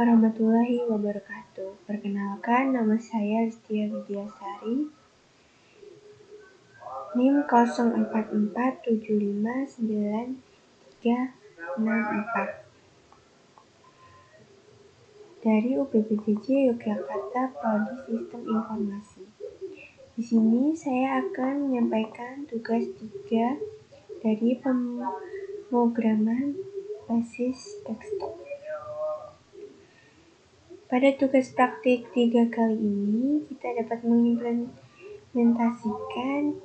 warahmatullahi wabarakatuh. Perkenalkan, nama saya Riztia Widiasari, NIM 0447593364 dari UPPJJ Yogyakarta Prodi Sistem Informasi. Di sini saya akan menyampaikan tugas 3 dari pemrograman basis desktop. Pada tugas praktik 3 kali ini, kita dapat mengimplementasikan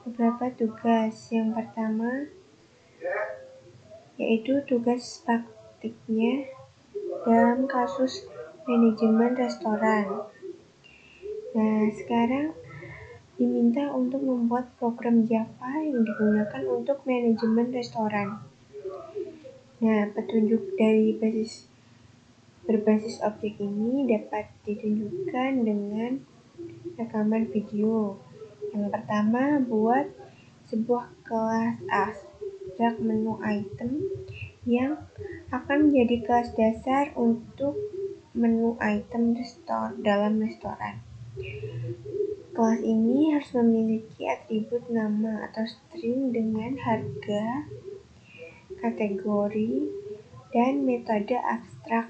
beberapa tugas. Yang pertama, yaitu tugas praktiknya dalam kasus manajemen restoran. Nah, sekarang diminta untuk membuat program Java yang digunakan untuk manajemen restoran. Nah, petunjuk dari berbasis objek ini dapat ditunjukkan dengan rekaman video. Yang pertama, buat sebuah kelas abstrak menu item yang akan menjadi kelas dasar untuk menu item dalam restoran. Kelas ini harus memiliki atribut nama atau string dengan harga, kategori, dan metode abstrak,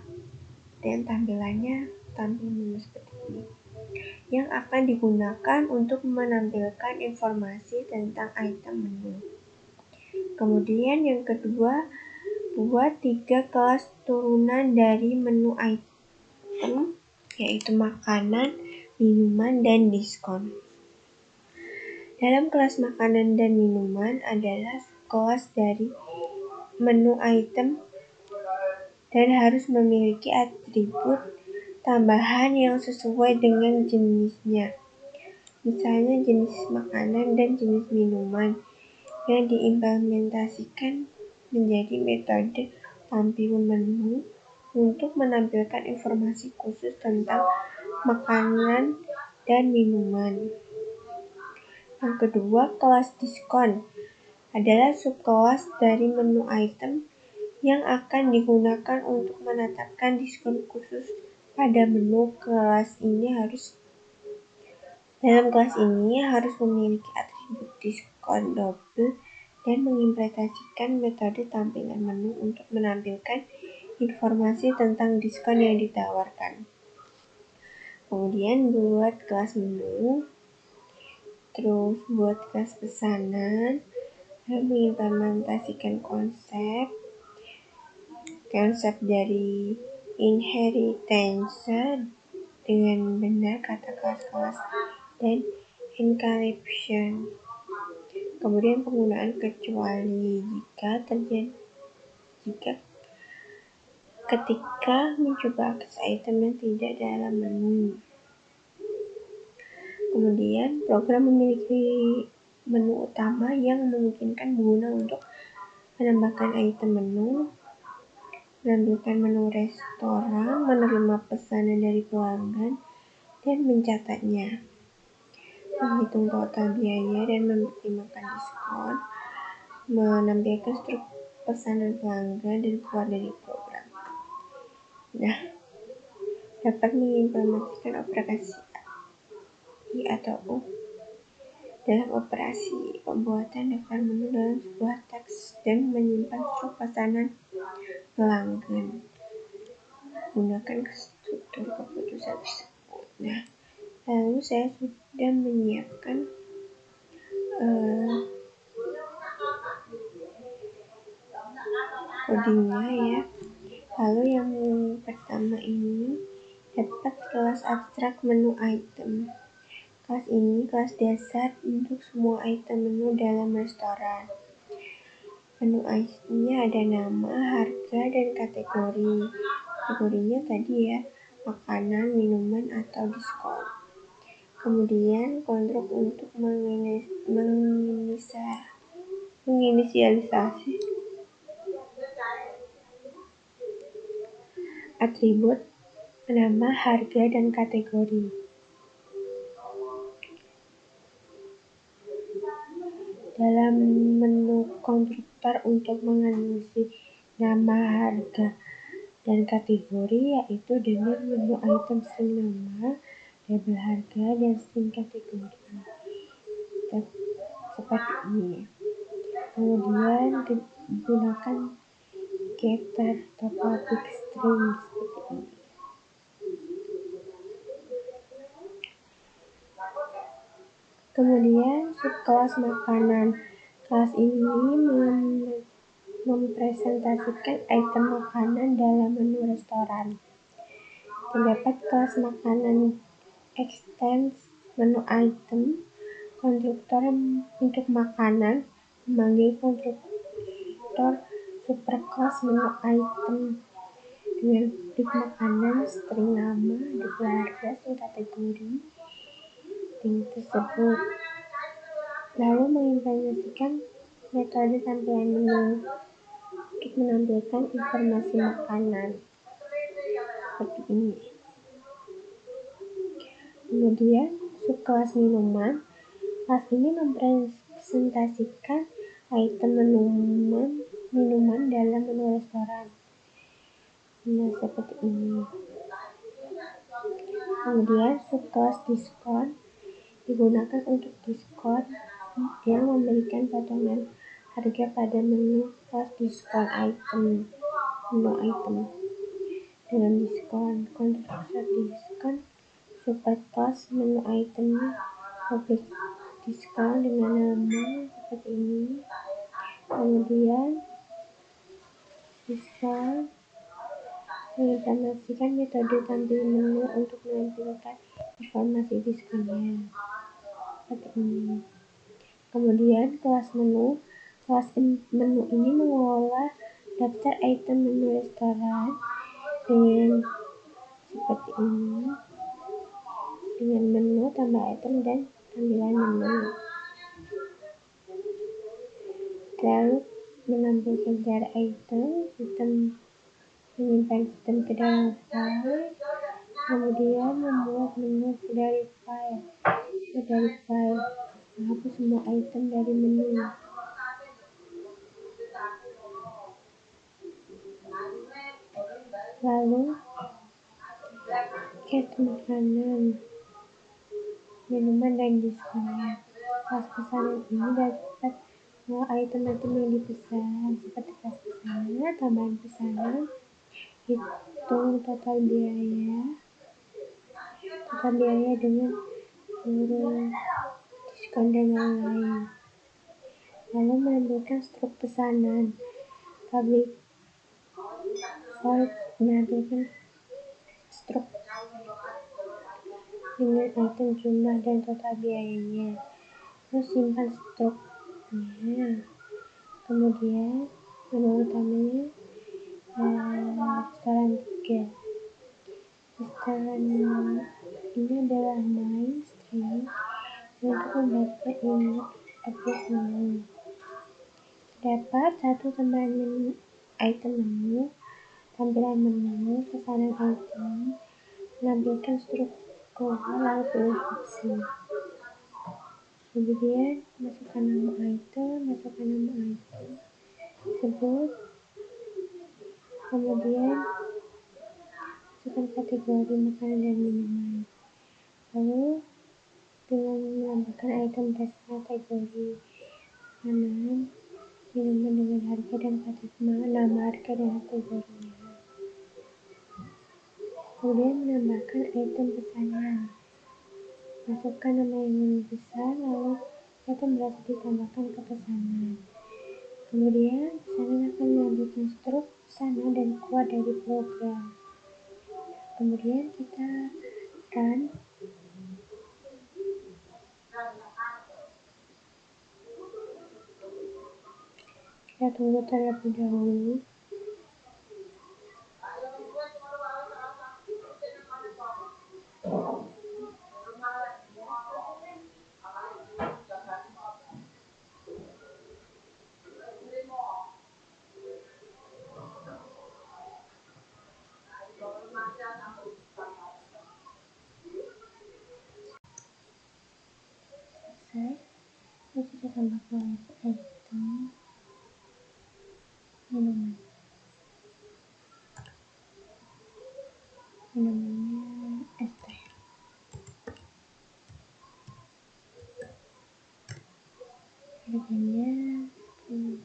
dan tampilannya tampil menu seperti ini, yang akan digunakan untuk menampilkan informasi tentang item menu. Kemudian yang kedua, buat 3 kelas turunan dari menu item, yaitu makanan, minuman, dan diskon. Dalam kelas makanan dan minuman adalah kelas dari menu item dan harus memiliki atribut tambahan yang sesuai dengan jenisnya. Misalnya jenis makanan dan jenis minuman yang diimplementasikan menjadi metode tampil menu untuk menampilkan informasi khusus tentang makanan dan minuman. Yang kedua, kelas diskon adalah subkelas dari menu item yang akan digunakan untuk menetapkan diskon khusus pada menu. Dalam kelas ini harus memiliki atribut diskon double dan mengimplementasikan metode tampilan menu untuk menampilkan informasi tentang diskon yang ditawarkan. Kemudian buat kelas menu, terus buat kelas pesanan, dan mengimplementasikan konsep dari inheritance dengan benar kata kelas-kelas dan encryption. Kemudian penggunaan kecuali jika ketika mencoba akses item yang tidak dalam menu. Kemudian program memiliki menu utama yang memungkinkan pengguna untuk menambahkan item menu, menampilkan menu restoran, menerima pesanan dari pelanggan, dan mencatatnya, menghitung total biaya dan mempertimbangkan diskon, menampilkan struktur pesanan pelanggan, dan keluar dari program. Nah, dapat mengimplementasikan operasi I atau U dalam operasi pembuatan daftar menu dalam sebuah teks dan menyimpan struktur pesanan pelanggan. Gunakan struktur keputusan tersebut. Nah, lalu saya sudah menyiapkan codingnya ya. Lalu yang pertama ini dapat kelas abstrak menu item. Kelas ini kelas dasar untuk semua item menu dalam restoran. Menu itemnya ada nama, harga, dan kategori. Kategorinya tadi ya, makanan, minuman, atau diskon. Kemudian kontrol untuk menginisialisasi atribut nama, harga, dan kategori. Dalam menu konstruktor untuk menganalisis nama, harga, dan kategori, yaitu dengan menu item string nama, label harga, dan string kategori. Seperti ini. Kemudian gunakan getter atau public string seperti ini. Kemudian subkelas makanan. Kelas ini mempresentasikan item makanan dalam menu restoran. Terdapat kelas makanan extends menu item. Konstruktor untuk makanan memanggil konstruktor superclass menu item dengan tip makanan, string nama, label harga, string kategori tersebut. Lalu mengimplementasikan metode tampilan menu untuk menampilkan informasi makanan seperti ini. Kemudian subkelas minuman. Kelas ini mempresentasikan item minuman dalam menu restoran. Nah, seperti ini. Kemudian subkelas diskon digunakan untuk diskon yang memberikan potongan harga pada menu kelas diskon menu item dengan diskon. Konstruktor diskon superkelas menu item public diskon dengan nama seperti ini. Kemudian diskon mengimplementasikan metode tampil menu untuk menampilkan informasi diskonnya seperti ini. Kemudian kelas menu. Kelas menu ini mengelola daftar item menu restoran dengan seperti ini, dengan menu, tambah item, dan tampilan menu. Lalu menampilkan cara item, sistem menyimpan sistem ke dalam file, kemudian membuat menu dari file, menghapus semua item dari menu. Lalu get makanan, minuman, dan diskonnya. Kelas pesanan ini dapat semua item-item yang dipesan, seperti kelas pesanan, tambahan pesanan, hitung total biaya dengan seluruh diskon dan lain-lain. Lalu menampilkan struk pesanan. Public void menampilkan struk dengan item jumlah dan total biayanya. Terus simpan struknya. Kemudian menu utamanya restoran 3. Restoran ini adalah main string untuk membaca init objek menu. Terdapat satu tambahan menu, item menu, tampilan menu, pesanan item, menampilkan struktur, lalu pilih opsi. Kemudian masukkan nama item tersebut. Kemudian masukkan kategori makanan dan minuman. Lalu dengan menambahkan item berdasarkan kategori makanan, minuman dengan harga dan nama harga dan kategorinya. Kemudian menambahkan item pesanan. Masukkan nama yang ingin dipesan, lalu item berhasil ditambahkan ke pesanan. Kemudian pesanan akan menampilkan struk pesanan dan keluar dari program. Kemudian kita run. Kita tunggu terlebih dahulu. Selesai. Terus kita tambahkan item minuman. Minumannya es teh. Harganya 10.000.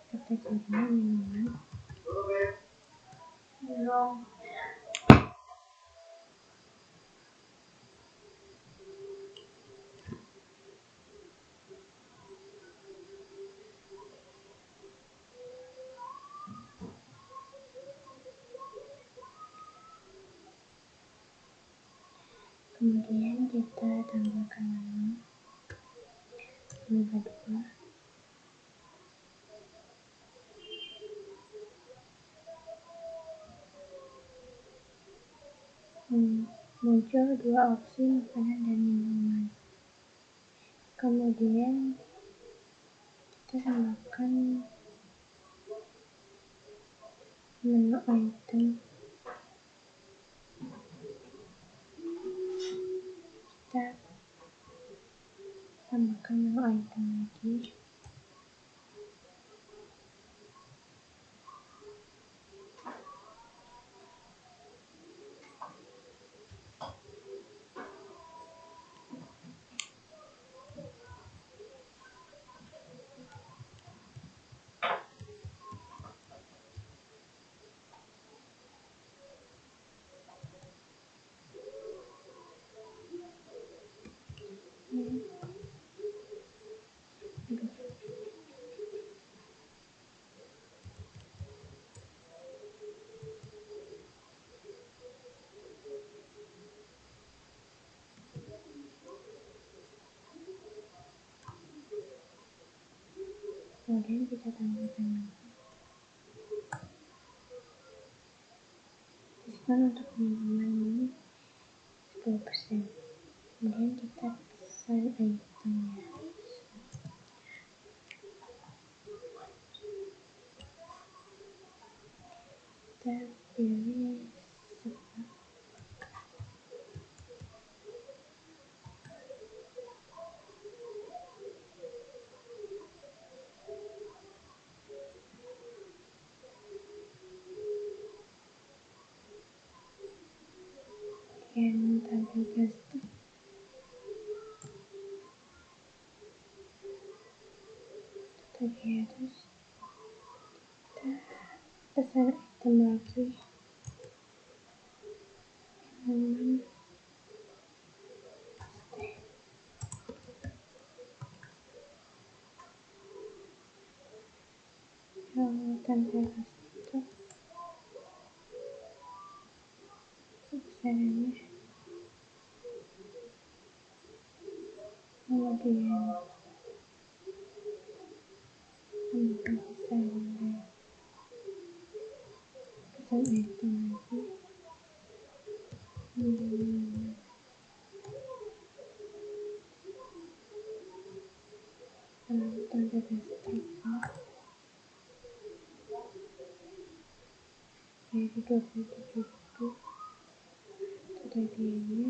Kategorinya minuman. Kemudian kita tambahkan menu kedua. Muncul dua opsi makanan dan minuman. Kemudian kita tambahkan menu item. Kita tambahkan menu item lagi. Kemudian kita tambahkan diskon untuk minuman ini 10%. Kemudian kita pesan itemnya. Kita pilih sepak. Yang tampil plastik. Terus kita pesan item lagi. Minuman yang tampil plastik. Pesanannya. Kemudian tambahkan pesan item lagi. Tampil plastik dari 27.000 tadinya.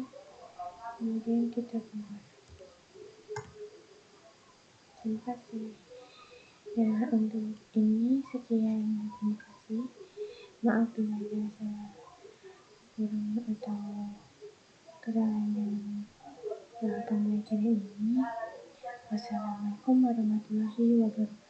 Kemudian kita keluar. Terima kasih. Ya, untuk ini sekian terima kasih. Maaf bila ada salah kurang atau kesalahan dalam pembahasan ini. Wassalamualaikum warahmatullahi wabarakatuh.